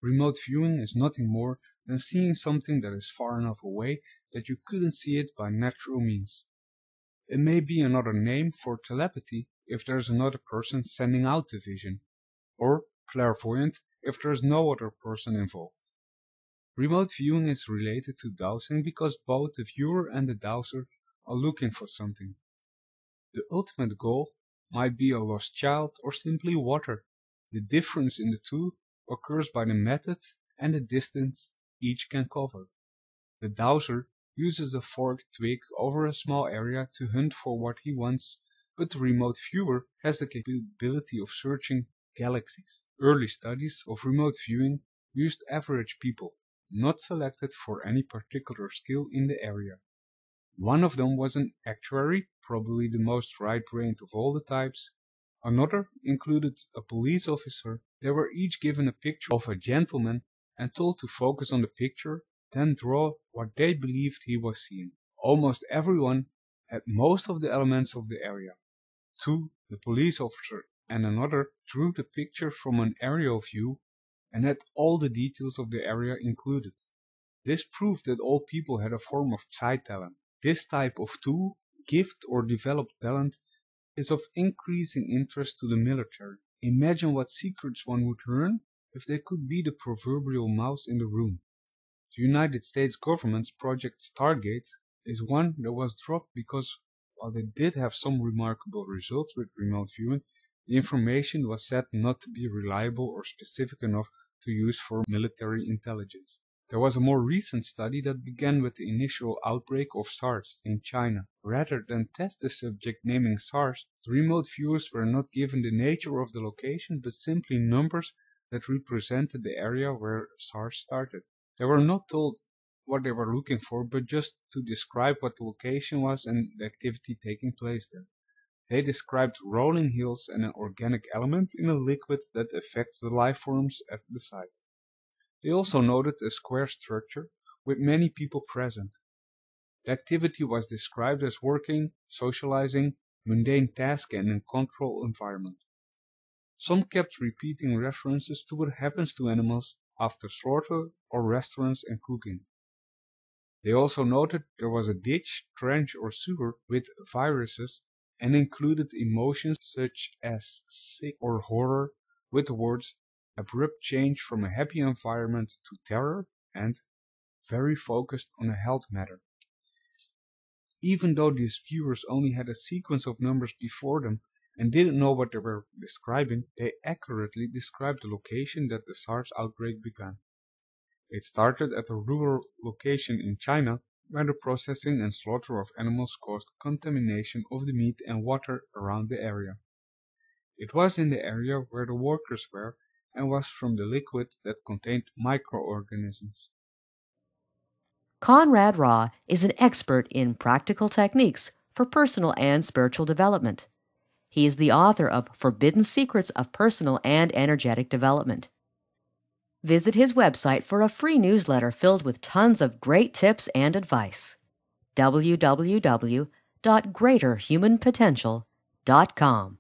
Remote viewing is nothing more than seeing something that is far enough away that you couldn't see it by natural means. It may be another name for telepathy if there is another person sending out the vision, or clairvoyant if there is no other person involved. Remote viewing is related to dowsing because both the viewer and the dowser are looking for something. The ultimate goal might be a lost child or simply water. The difference in the two occurs by the method and the distance each can cover. The dowser uses a forked twig over a small area to hunt for what he wants, but the remote viewer has the capability of searching galaxies. Early studies of remote viewing used average people, not selected for any particular skill in the area. One of them was an actuary, probably the most right-brained of all the types. Another included a police officer. They were each given a picture of a gentleman and told to focus on the picture, then draw what they believed he was seeing. Almost everyone had most of the elements of the area. Two, the police officer and another drew the picture from an aerial view and had all the details of the area included. This proved that all people had a form of sight talent. This type of tool, gift or developed talent, is of increasing interest to the military. Imagine what secrets one would learn if they could be the proverbial mouse in the room. The United States government's Project Stargate is one that was dropped because, while they did have some remarkable results with remote viewing, the information was said not to be reliable or specific enough to use for military intelligence. There was a more recent study that began with the initial outbreak of SARS in China. Rather than test the subject naming SARS, the remote viewers were not given the nature of the location but simply numbers that represented the area where SARS started. They were not told what they were looking for, but just to describe what the location was and the activity taking place there. They described rolling hills and an organic element in a liquid that affects the life forms at the site. They also noted a square structure with many people present. The activity was described as working, socializing, mundane tasks and a controlled environment. Some kept repeating references to what happens to animals after slaughter or restaurants and cooking. They also noted there was a ditch, trench or sewer with viruses and included emotions such as sick or horror with the words abrupt change from a happy environment to terror and very focused on a health matter. Even though these viewers only had a sequence of numbers before them and didn't know what they were describing, they accurately described the location that the SARS outbreak began. It started at a rural location in China where the processing and slaughter of animals caused contamination of the meat and water around the area. It was in the area where the workers were and was from the liquid that contained microorganisms. Conrad Raw is an expert in practical techniques for personal and spiritual development. He is the author of Forbidden Secrets of Personal and Energetic Development. Visit his website for a free newsletter filled with tons of great tips and advice. www.greaterhumanpotential.com